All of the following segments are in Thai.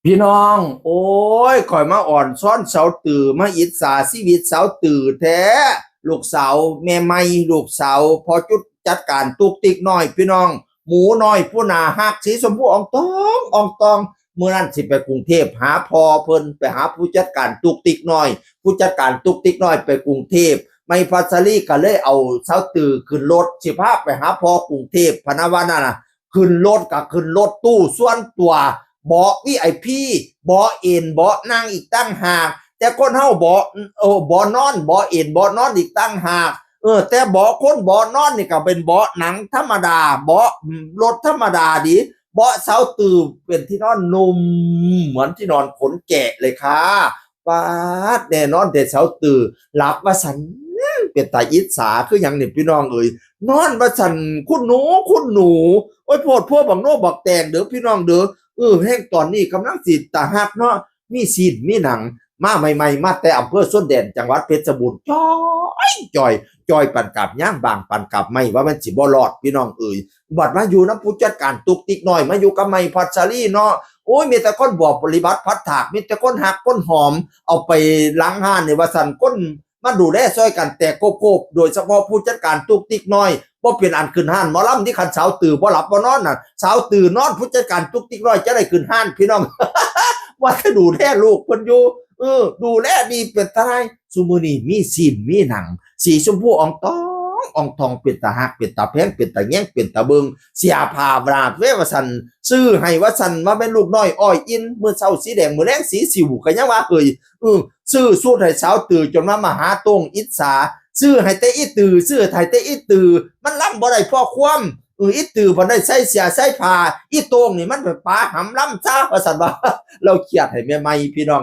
พี่น้องโอ้ยข่อยมาอ่อนซ้อนเสาตื่อมาอิจฉาชีวิตเสาตื่อแท้ลูกสาวแม่ไม่ลูกสาวพอจุดจัดการตุกติกน้อยพี่น้องหมูน้อยผู้นาฮักสีชมพูอ่องตองเมื่อนั้นสิไปกรุงเทพหาพอเพิ่นไปหาผู้จัดการตุกติกน้อยผู้จัดการตุกติกน้อยไปกรุงเทพไม่พัสลีก็เลยเอาเสาตื่อขึ้นรถสิพาไปหาพอกรุงเทพพะนะว่านั่นน่ะขึ้นรถก็ขึ้นรถตู้ส่วนตัวเบาะวีไอพีเบาะเอ็นเบาะนั่งอีกตั้งหากแต่คนเฮาเบาะเบาะนอนเบาะเอ็นเบาะนอนอีกตั้งหากแต่เบาะคนเบาะนอนนี่ก็เป็นเบาะหนังธรรมดาเบาะรถธรรมดาดีเบาะเสาตื่นเป็นที่นอนนุ่มเหมือนที่นอนขนแกะเลยค่ะป้าดแน่นอนแต่เสาตื่นหลับว่าสันเป็นตาอิจฉาคืออย่างนี้พี่น้องเอ่ยนอนว่าสันคุณหนูโอ้ยโพดพวกบักโน่บักแตงเด้อพี่น้องเด้อ แห่งตอนนี้กำลังสิตาหักเนาะมีซีนมีหนังมาใหม่ๆมาแต่อำเภอส้นแดนจังหวัดเพชรบูรณ์จอยปันกับย่างบางปันกับไม่ว่ามันสิบ่รอดพี่น้องเอ่ยบัดมาอยู่น้ำผู้จัดการตุกติกหน่อยมาอยู่กับไม่พัชรีเนาะโอ้ยมีแต่คนบอกปฏิบัติพัดถากมีแต่คนหักคนหอมเอาไปล้างห้านในว่าสันคนมาดูแลซอยกันแต่โกบโดยเฉพาะผู้จัดการตุกติกน้อยบ่เป็นอันขึ้นห้านหมอลำที่คันเสาตื่นบ่หลับบ่นอนน่ะเสาตื่นนอนผู้จัดการตุกติกน้อยจะได้ขึ้นห้านพี่น้อง ว่าจะดูแลลูกเพิ่นอยู่ดูแลดีเป็นตายซุมื้อนี้มีซีนมีหนังสีชมพูอ่องทองเป็นตาฮักเป็นตาแพงเป็นตาแย้งเป็นตาเบิงเสียผ้าบราดเวว่าซั่นซื้อให้ว่าซั่นว่าเป็นลูกน้อยอ้อยอินมื้อเช้าสีแดงมื้อแลงสีสิวก็ยังว่าเอ้ยซื้อสูตรให้สาวตื่นจนมาหาตรงอิจฉาซื้อให้แต่อีตื่อซื้อให้แต่อีตื่อมันล้ำบ่ได้พอความอีตื่อบ่ได้ใส่เสียใส่ผ้าอีโตงนี่มันเป็นปลาหำล้ำซะว่าซั่นว่าเราเครียดให้แม่ใหม่พี่น้อง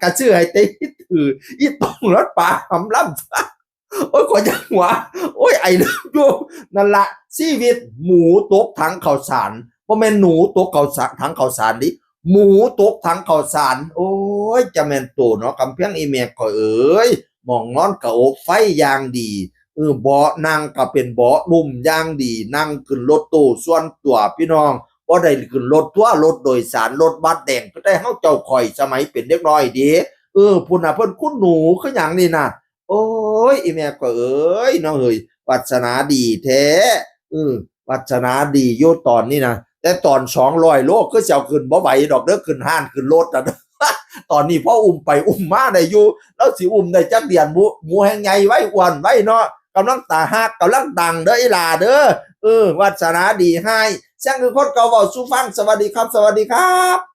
ก็ซื้อให้แต่อีตื่ออีโตงรถปลาหำล้ำโอ้ยขอจังหวะโอ้ยไอ้เรื่องอยู่นั่นละชีวิตหมูตกถังข้าวสารบ่แม่นหนูตกข้าวสารถังข้าวสารดิหมูตกถังข้าวสารโอ้ยจะแม่นโตเนาะกำแพงอีแม่ก็เอ้ยหมองนอนกะอกไฟอย่างดีเบาะนั่งก็เป็นเบาะนุ่มอย่างดีนั่งขึ้นรถตู้ส่วนตัวพี่น้องบ่ได้ขึ้นรถทัวร์รถโดยสารรถบัสแดงก็ได้เฮาเจ้าข่อยสมัยเป็นเด็กน้อยเด้พุ่นน่ะเพิ่นคุณหนูคือหยังนี่น่ะ โอ้ยอีแม่ก็เอ้ยน้องเอ้ยวัสนาดีแท้อือวัสนาดีอยู่ตอนนี้นะแต่ตอน200 โลคือสิเอาขึ้นบ่ไหวดอกเด้อขึ้นห้านขึ้นรถอะตอนนี้พ่ออุ้มไปอุ้มมาได้อยู่แล้วสิอุ้มได้จักเดือนหมูแห่งใหญ่ไว้อ้วนไว้เนาะกำลังตาฮักกำลังดังเด้ออีหล่าเด้อวัสนาดีให้ช่างคือคนเก่าเว้าสู่ฟังสวัสดีครับสวัสดีครับ